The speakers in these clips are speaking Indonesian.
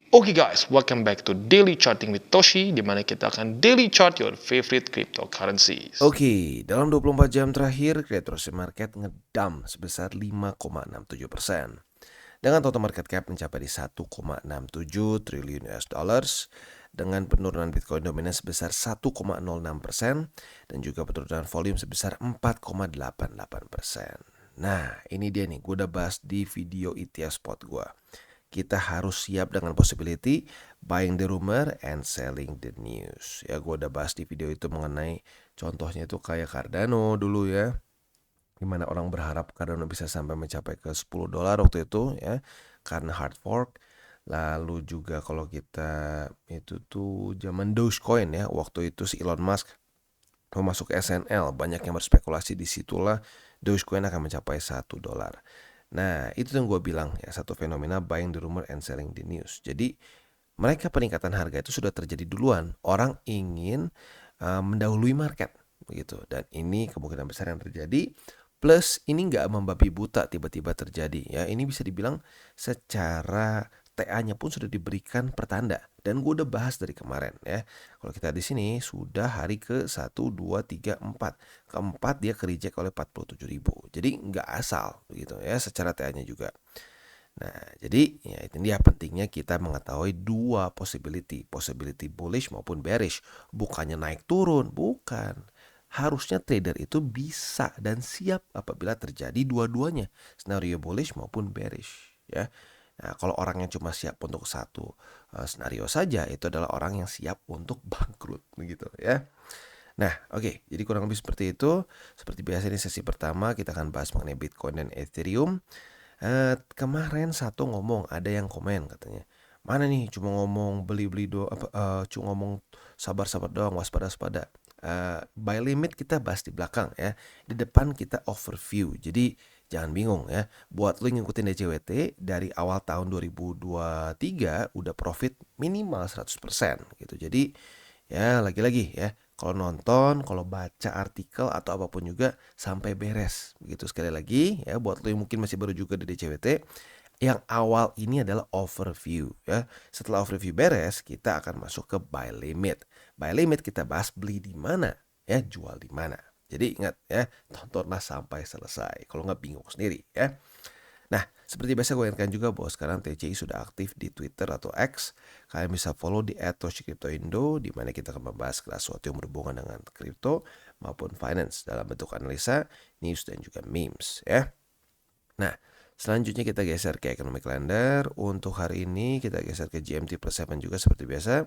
Oke guys, welcome back to Daily Charting with Toshi, di mana kita akan daily chart your favorite cryptocurrencies. Oke, dalam 24 jam terakhir, cryptocurrency market ngedump sebesar 5,67%. Dengan total market cap mencapai di 1,67 triliun US dollars, dengan penurunan Bitcoin dominan sebesar 1,06% dan juga penurunan volume sebesar 4,88%. Nah, ini dia nih, gue udah bahas di video ETF spot gue. Kita harus siap dengan possibility buying the rumor and selling the news. Ya, gue udah bahas di video itu mengenai contohnya itu kayak Cardano dulu ya, dimana orang berharap Cardano bisa sampai mencapai ke $10 waktu itu ya, karena hard fork. Lalu juga kalau kita itu tuh zaman Dogecoin ya, waktu itu si Elon Musk mau masuk ke SNL, banyak yang berspekulasi disitulah Dogecoin akan mencapai $1. Nah, itu yang gue bilang ya, satu fenomena buying the rumor and selling the news. Jadi mereka peningkatan harga itu sudah terjadi duluan. Orang ingin mendahului market begitu. Dan ini kemungkinan besar yang terjadi. Plus ini nggak membabi buta tiba-tiba terjadi ya. Ini bisa dibilang secara TA-nya pun sudah diberikan pertanda. Dan gue udah bahas dari kemarin ya. Kalau kita di sini sudah hari ke 1, 2, 3, 4. Keempat dia ke-reject oleh 47.000. Jadi nggak asal begitu ya, secara TA-nya juga. Nah, jadi ya itu dia pentingnya kita mengetahui dua possibility bullish maupun bearish. Bukannya naik turun, bukan. Harusnya trader itu bisa dan siap apabila terjadi dua-duanya, scenario bullish maupun bearish ya. Nah, kalau orang yang cuma siap untuk satu skenario saja, itu adalah orang yang siap untuk bangkrut begitu ya. Nah, oke. Jadi kurang lebih seperti itu. Seperti biasa ini sesi pertama kita akan bahas mengenai Bitcoin dan Ethereum. Kemarin satu ngomong, ada yang komen katanya, mana nih cuma ngomong beli-beli doang, cuma ngomong sabar-sabar doang, waspada-waspada. Buy limit kita bahas di belakang ya. Di depan kita overview. Jadi jangan bingung ya. Buat lu ngikutin DCWT dari awal tahun 2023 udah profit minimal 100% gitu. Jadi ya lagi-lagi ya, kalau nonton, kalau baca artikel atau apapun juga sampai beres. Begitu sekali lagi ya, buat lo yang mungkin masih baru juga di DCWT, yang awal ini adalah overview ya. Setelah overview beres, kita akan masuk ke buy limit. Buy limit kita bahas beli di mana ya, jual di mana. Jadi ingat ya, tontonlah sampai selesai. Kalau nggak bingung sendiri ya. Nah, seperti biasa gue ingatkan juga bahwa sekarang TCI sudah aktif di Twitter atau X. Kalian bisa follow di @toshicryptoindo, di mana kita akan membahas sesuatu yang berhubungan dengan kripto maupun finance dalam bentuk analisa, news, dan juga memes ya. Nah, selanjutnya kita geser ke economic calendar. Untuk hari ini kita geser ke GMT plus 7 juga seperti biasa.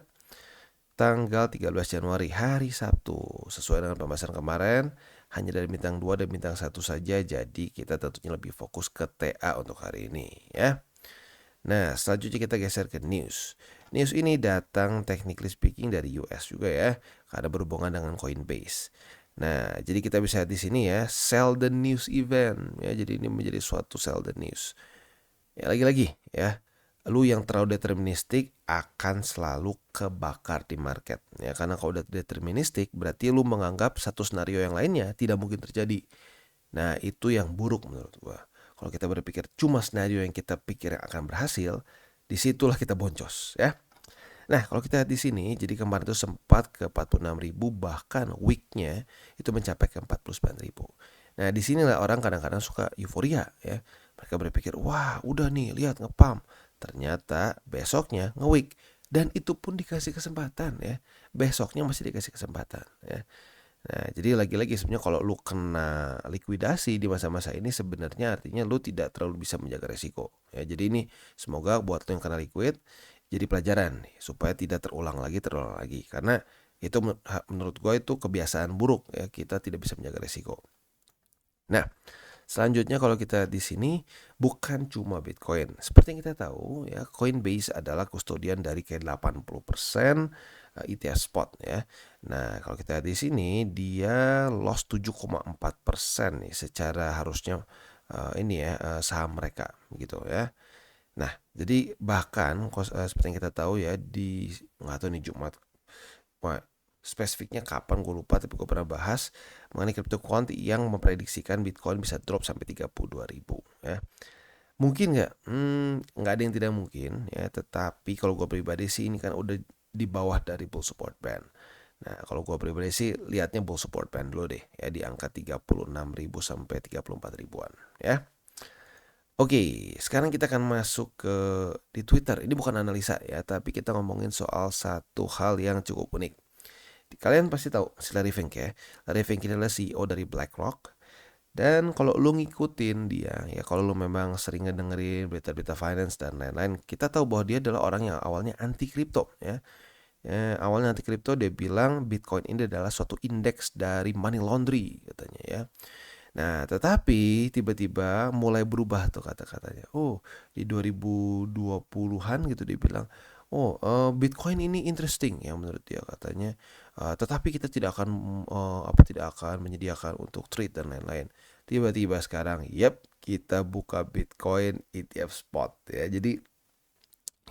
Tanggal 13 Januari hari Sabtu. Sesuai dengan pembahasan kemarin, hanya dari bintang 2 dan bintang 1 saja, jadi kita tentunya lebih fokus ke TA untuk hari ini ya. Nah, selanjutnya kita geser ke news. News ini datang technically speaking dari US juga ya, karena berhubungan dengan Coinbase. Nah, jadi kita bisa lihat di sini ya, sell the news event ya. Jadi ini menjadi suatu sell the news. Ya lagi-lagi ya, lu yang terlalu deterministik akan selalu kebakar di market ya, karena kalau udah deterministik berarti lu menganggap satu skenario yang lainnya tidak mungkin terjadi. Nah, itu yang buruk menurut gua. Kalau kita berpikir cuma skenario yang kita pikir yang akan berhasil, disitulah kita boncos ya. Nah, kalau kita lihat di sini, jadi kemarin itu sempat ke 46.000, bahkan weeknya itu mencapai ke 49.000. Nah, di sinilah orang kadang-kadang suka euforia ya. Mereka berpikir, wah udah nih, lihat ngepump. Ternyata besoknya nge-week. Dan itu pun dikasih kesempatan ya. Besoknya masih dikasih kesempatan ya. Nah, jadi lagi-lagi sebenarnya kalau lu kena likuidasi di masa-masa ini, sebenarnya artinya lu tidak terlalu bisa menjaga resiko. Ya, jadi ini semoga buat lu yang kena liquid jadi pelajaran nih, supaya tidak terulang lagi, karena itu menurut gue itu kebiasaan buruk ya, kita tidak bisa menjaga resiko. Nah, selanjutnya kalau kita di sini bukan cuma Bitcoin. Seperti yang kita tahu ya, Coinbase adalah kustodian dari kayak 80% ETF spot ya. Nah, kalau kita di sini dia loss 7,4% nih secara harusnya saham mereka gitu ya. Nah, jadi bahkan seperti yang kita tahu ya, di nggak tahu nih Jumat spesifiknya kapan gue lupa, tapi gue pernah bahas mengenai CryptoQuant yang memprediksikan Bitcoin bisa drop sampai 32.000 ya. Mungkin nggak? Nggak ada yang tidak mungkin ya, tetapi kalau gue pribadi sih ini kan udah di bawah dari bull support band. Nah, kalau gue pribadi sih lihatnya bull support band dulu deh ya, di angka 36.000 sampai 34 ribuan ya. Oke, sekarang kita akan masuk ke di Twitter. Ini bukan analisa ya, tapi kita ngomongin soal satu hal yang cukup unik. Kalian pasti tahu si Larry Fink ya. Larry Fink ini adalah CEO dari BlackRock. Dan kalau lu ngikutin dia, ya kalau lu memang sering ngedengerin berita-berita finance dan lain-lain, kita tahu bahwa dia adalah orang yang awalnya anti kripto ya. Awalnya anti kripto, dia bilang Bitcoin ini adalah suatu indeks dari money laundry katanya ya. Nah, tetapi tiba-tiba mulai berubah tuh kata-katanya. Oh, di 2020-an gitu dia bilang, oh, Bitcoin ini interesting ya menurut dia katanya. Tetapi kita tidak akan menyediakan untuk trade dan lain-lain. Tiba-tiba sekarang, kita buka Bitcoin ETF spot ya. Jadi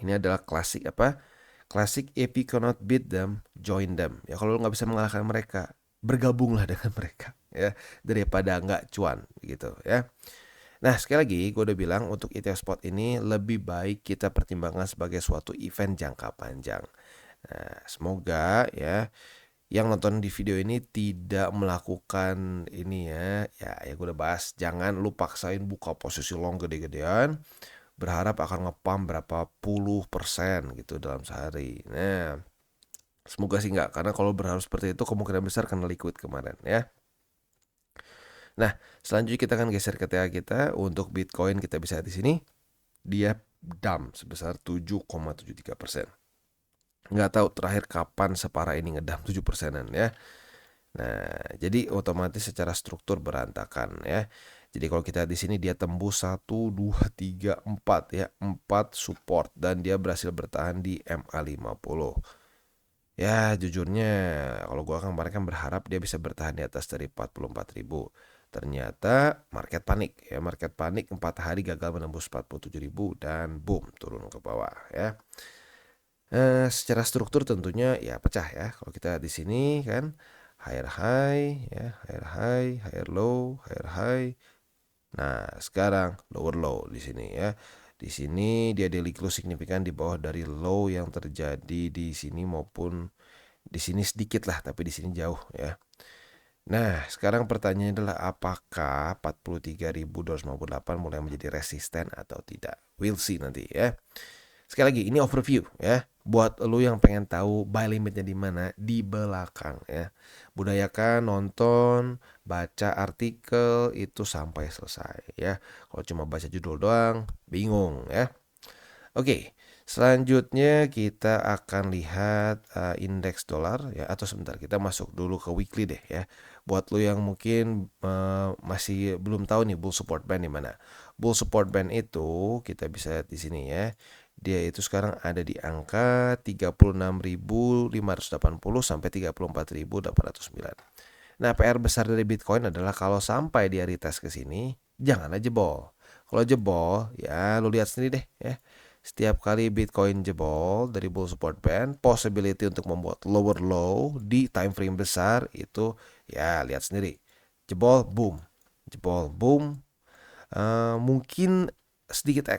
ini adalah klasik apa? Klasik if you cannot beat them, join them. Ya kalau lu nggak bisa mengalahkan mereka, bergabunglah dengan mereka ya, daripada nggak cuan gitu ya. Nah, sekali lagi gue udah bilang untuk ETF spot ini lebih baik kita pertimbangkan sebagai suatu event jangka panjang. Nah, semoga ya yang nonton di video ini tidak melakukan ini ya gue udah bahas, jangan lu paksain buka posisi long gede-gedean berharap akan ngepam berapa puluh persen gitu dalam sehari. Nah, semoga sih nggak, karena kalau berharap seperti itu kemungkinan besar kena liquid kemarin ya. Nah, selanjutnya kita akan geser ke TA kita. Untuk Bitcoin kita bisa lihat di sini, dia dump sebesar 7,73%. Nggak tahu terakhir kapan separah ini ngedump 7%-an ya. Nah, jadi otomatis secara struktur berantakan ya. Jadi kalau kita di sini dia tembus 1 2 3 4 ya, 4 support dan dia berhasil bertahan di MA50. Ya, jujurnya kalau gua kemarin kan berharap dia bisa bertahan di atas dari 44.000. Ternyata market panik ya, market panik 4 hari gagal menembus 47.000 dan boom turun ke bawah ya. Secara struktur tentunya ya pecah ya. Kalau kita di sini kan higher high ya, higher high, higher low, higher high. Nah, sekarang lower low di sini ya. Di sini dia daily close signifikan di bawah dari low yang terjadi di sini maupun di sini sedikit lah, tapi di sini jauh ya. Nah, sekarang pertanyaannya adalah apakah 43.258 mulai menjadi resisten atau tidak? We'll see nanti ya. Sekali lagi ini overview ya. Buat lu yang pengen tahu buy limitnya di mana, di belakang ya. Budayakan nonton, baca artikel itu sampai selesai ya. Kalau cuma baca judul doang, bingung ya. Oke, selanjutnya kita akan lihat indeks dolar ya, atau sebentar kita masuk dulu ke weekly deh ya. Buat lo yang mungkin masih belum tahu nih bull support band di mana. Bull support band itu kita bisa lihat di sini ya. Dia itu sekarang ada di angka 36.580 sampai 34.809. Nah, PR besar dari Bitcoin adalah kalau sampai dia retest ke sini, janganlah jebol. Kalau jebol, ya lu lihat sendiri deh ya. Setiap kali Bitcoin jebol dari bull support band, possibility untuk membuat lower low di time frame besar itu ya lihat sendiri. Jebol, boom. Jebol, boom. Mungkin sedikit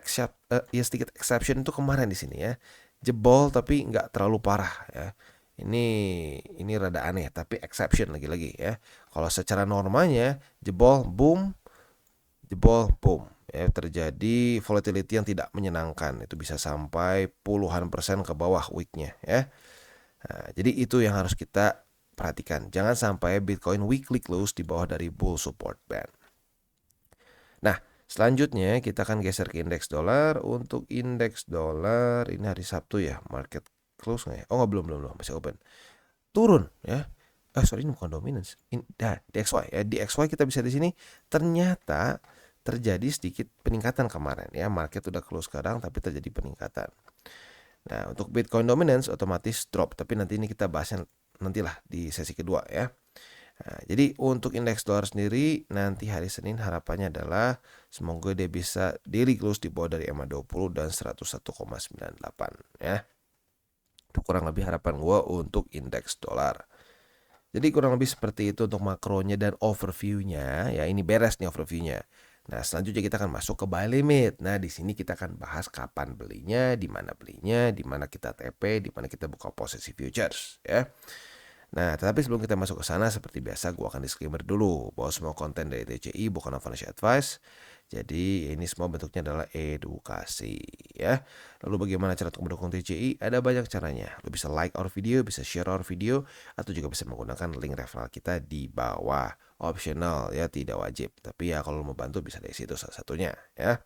sedikit exception itu kemarin di sini ya. Jebol tapi nggak terlalu parah ya. Ini rada aneh tapi exception lagi-lagi ya. Kalau secara normalnya jebol, boom, jebol, boom. Ya, terjadi volatility yang tidak menyenangkan, itu bisa sampai puluhan persen ke bawah weeknya ya. Nah, jadi itu yang harus kita perhatikan, jangan sampai Bitcoin weekly close di bawah dari bull support band. Nah, selanjutnya kita akan geser ke indeks dolar. Untuk indeks dolar ini hari Sabtu ya, market close nggak ya? Oh nggak, belum masih open, turun ya. Sorry, ini bukan dominance. DXY ya, DXY kita bisa di sini ternyata terjadi sedikit peningkatan kemarin ya. Market udah close sekarang tapi terjadi peningkatan. Nah, untuk Bitcoin dominance otomatis drop, tapi nanti ini kita bahasnya nantilah di sesi kedua ya. Nah, jadi untuk indeks dolar sendiri nanti hari Senin harapannya adalah semoga dia bisa daily close di bawah dari EMA20 dan 101,98 ya. Itu kurang lebih harapan gue untuk indeks dolar. Jadi kurang lebih seperti itu untuk makronya dan overviewnya ya. Ini beres nih overviewnya. Nah, selanjutnya kita akan masuk ke buy limit. Nah, di sini kita akan bahas kapan belinya, di mana kita TP, di mana kita buka posisi futures ya. Nah, tetapi sebelum kita masuk ke sana, seperti biasa, gua akan disclaimer dulu bahwa semua konten dari TCI bukan financial advice. Jadi, ini semua bentuknya adalah edukasi, ya. Lalu bagaimana cara untuk mendukung TCI? Ada banyak caranya. Lo bisa like our video, bisa share our video, atau juga bisa menggunakan link referral kita di bawah. Optional, ya, tidak wajib. Tapi ya, kalau lo mau bantu, bisa dari situ salah satunya, ya.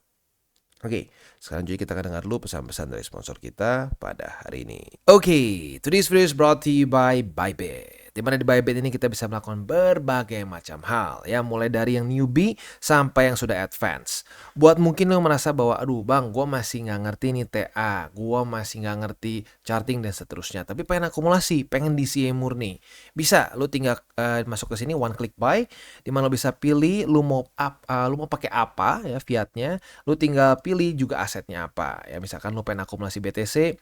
Oke, sekarang juga kita akan dengar dulu pesan-pesan dari sponsor kita pada hari ini. Oke, today's video is brought to you by Bybit. Di mana di Bybit ini kita bisa melakukan berbagai macam hal, ya, mulai dari yang newbie sampai yang sudah advance. Buat mungkin lo merasa bahwa, aduh bang, gue masih nggak ngerti nih TA, gue masih nggak ngerti charting dan seterusnya, tapi pengen akumulasi, pengen DCA murni. Bisa, lo tinggal masuk ke sini one click buy, di mana lo bisa pilih lo mau pakai apa ya fiatnya. Lu tinggal pilih juga asetnya apa. Ya misalkan lu pengen akumulasi BTC,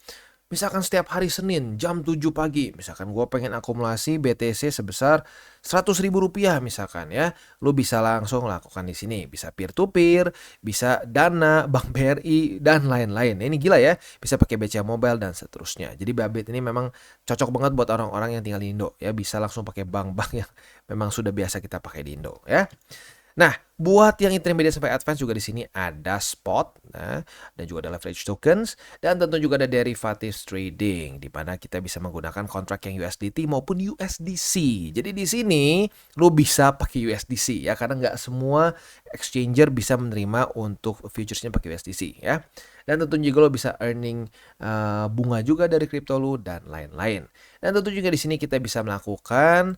misalkan setiap hari Senin jam 7 pagi, misalkan gue pengen akumulasi BTC sebesar 100.000 rupiah misalkan ya, lu bisa langsung lakukan di sini. Bisa peer to peer, bisa Dana, Bank BRI dan lain-lain. Ini gila ya, bisa pakai BCA Mobile dan seterusnya. Jadi Bybit ini memang cocok banget buat orang-orang yang tinggal di Indo ya, bisa langsung pakai bank-bank yang memang sudah biasa kita pakai di Indo ya. Nah, buat yang intermediate sampai advance juga di sini ada spot, nah, dan juga ada leverage tokens, dan tentu juga ada derivatives trading, di mana kita bisa menggunakan kontrak yang USDT maupun USDC. Jadi di sini lo bisa pakai USDC ya, karena nggak semua exchanger bisa menerima untuk futuresnya pakai USDC ya. Dan tentu juga lo bisa earning bunga juga dari kripto lo dan lain-lain. Dan tentu juga di sini kita bisa melakukan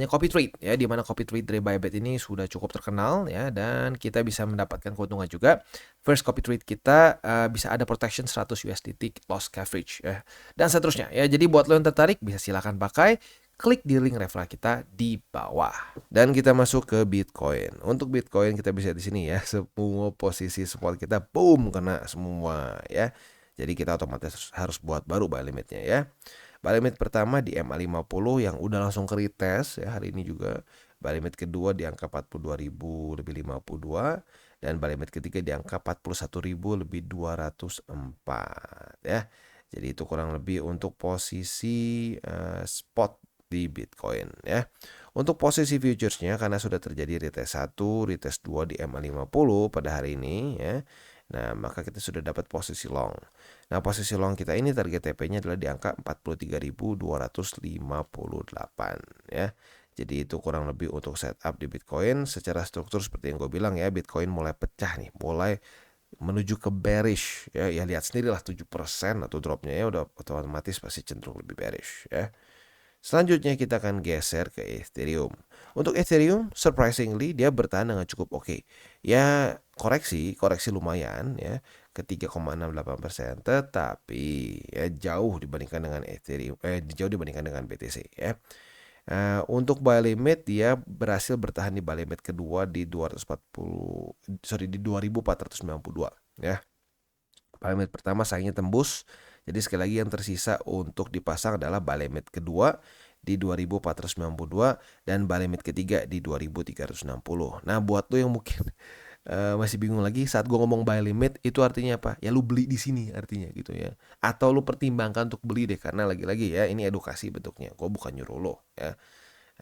copy trade ya, di mana copy trade dari Bybit ini sudah cukup terkenal ya, dan kita bisa mendapatkan keuntungan juga. First copy trade kita bisa ada protection 100 USDT loss coverage ya, dan seterusnya ya. Jadi buat lo yang tertarik bisa silakan pakai, klik di link referral kita di bawah. Dan kita masuk ke Bitcoin. Untuk Bitcoin kita bisa di sini ya, semua posisi support kita boom kena semua ya. Jadi kita otomatis harus buat baru buy limitnya ya. Buy limit pertama di MA50 yang udah langsung ke retest ya hari ini juga. Buy limit kedua di angka 42.000 lebih 52, dan buy limit ketiga di angka 41.000 lebih 204 ya. Jadi itu kurang lebih untuk posisi spot di Bitcoin ya. Untuk posisi futuresnya karena sudah terjadi retest 1, retest 2 di MA50 pada hari ini ya. Nah, maka kita sudah dapat posisi long. Nah, posisi long kita ini target TP-nya adalah di angka 43.258 ya. Jadi itu kurang lebih untuk setup di Bitcoin. Secara struktur seperti yang gue bilang ya, Bitcoin mulai pecah nih, mulai menuju ke bearish ya. Ya lihat sendirilah 7% atau dropnya ya udah otomatis pasti cenderung lebih bearish ya. Selanjutnya kita akan geser ke Ethereum. Untuk Ethereum, surprisingly dia bertahan dengan cukup oke. Ya koreksi lumayan ya ke 3,68%, tetapi ya jauh dibandingkan dengan Ethereum, jauh dibandingkan dengan BTC ya. Untuk buy limit dia berhasil bertahan di buy limit kedua di 2492 ya. Buy limit pertama sayangnya tembus. Jadi sekali lagi yang tersisa untuk dipasang adalah buy limit kedua di 2492 dan buy limit ketiga di 2360. Nah, buat lo yang mungkin masih bingung lagi saat gue ngomong buy limit itu artinya apa? Ya lu beli di sini artinya gitu ya. Atau lu pertimbangkan untuk beli deh, karena lagi-lagi ya ini edukasi bentuknya. Gue bukan nyuruh lo ya.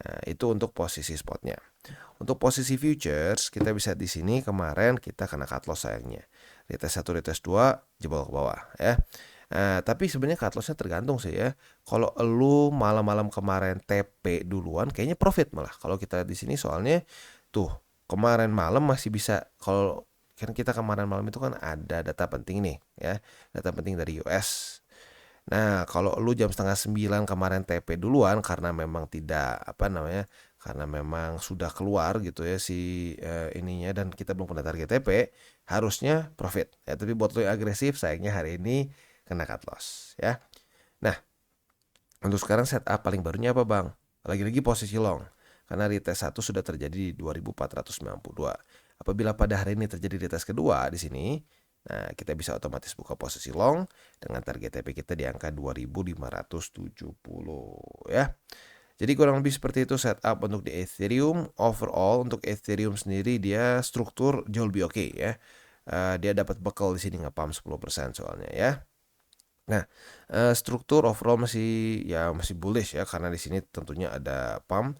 Nah, itu untuk posisi spotnya. Untuk posisi futures kita bisa di sini kemarin kita kena cut loss sayangnya. Retest 1, retest 2 jebol ke bawah ya. Tapi sebenarnya cut lossnya tergantung sih ya. Kalau lu malam-malam kemarin TP duluan kayaknya profit malah. Kalau kita di sini soalnya tuh kemarin malam masih bisa, kalau kan kita kemarin malam itu kan ada data penting nih ya, data penting dari US. Nah, kalau lu jam setengah 9 kemarin TP duluan karena memang tidak karena memang sudah keluar gitu ya si ininya dan kita belum pernah target TP, harusnya profit ya. Tapi buat lu yang agresif sayangnya hari ini kena cut loss ya. Nah, untuk sekarang setup paling barunya apa bang? Lagi-lagi posisi long. Karena retest 1 sudah terjadi di 2492. Apabila pada hari ini terjadi retest kedua di sini, nah kita bisa otomatis buka posisi long dengan target TP kita di angka 2570 ya. Jadi kurang lebih seperti itu setup untuk di Ethereum. Overall untuk Ethereum sendiri dia struktur jauh lebih oke ya. Dia dapat bekal di sini nge-pump 10% soalnya ya. Nah, struktur overall masih bullish ya karena di sini tentunya ada pump.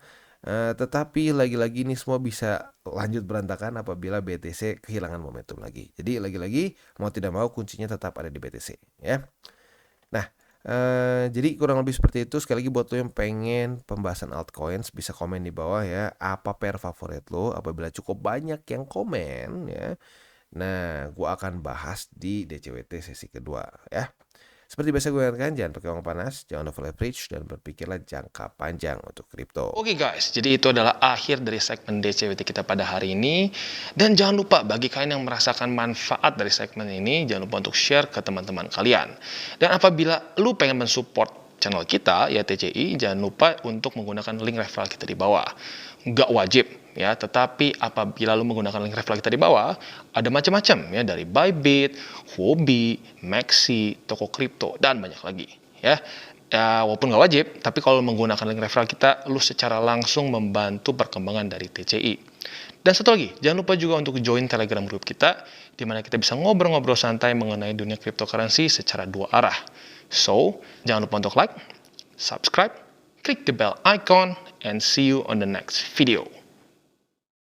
Tetapi lagi-lagi ini semua bisa lanjut berantakan apabila BTC kehilangan momentum lagi. Jadi lagi-lagi mau tidak mau kuncinya tetap ada di BTC ya. Nah, jadi kurang lebih seperti itu. Sekali lagi buat lo yang pengen pembahasan altcoins bisa komen di bawah ya. Apa pair favorit lo? Apabila cukup banyak yang komen ya. Nah, gua akan bahas di DCWT sesi kedua ya. Seperti biasa gue ingatkan, jangan pakai uang panas, jangan over leverage, dan berpikirlah jangka panjang untuk kripto. Oke guys, jadi itu adalah akhir dari segmen DCWT kita pada hari ini. Dan jangan lupa bagi kalian yang merasakan manfaat dari segmen ini, jangan lupa untuk share ke teman-teman kalian. Dan apabila lu pengen mensupport channel kita, ya TCI, jangan lupa untuk menggunakan link referral kita di bawah. Nggak wajib ya, tetapi apabila lu menggunakan link referral kita di bawah, ada macam-macam ya, dari Bybit, Huobi, Maxi, toko kripto, dan banyak lagi ya. Ya, walaupun nggak wajib, tapi kalau menggunakan link referral kita, lu secara langsung membantu perkembangan dari TCI. Dan satu lagi, jangan lupa juga untuk join Telegram group kita, di mana kita bisa ngobrol-ngobrol santai mengenai dunia cryptocurrency secara dua arah. So, jangan lupa untuk like, subscribe, click the bell icon, and see you on the next video.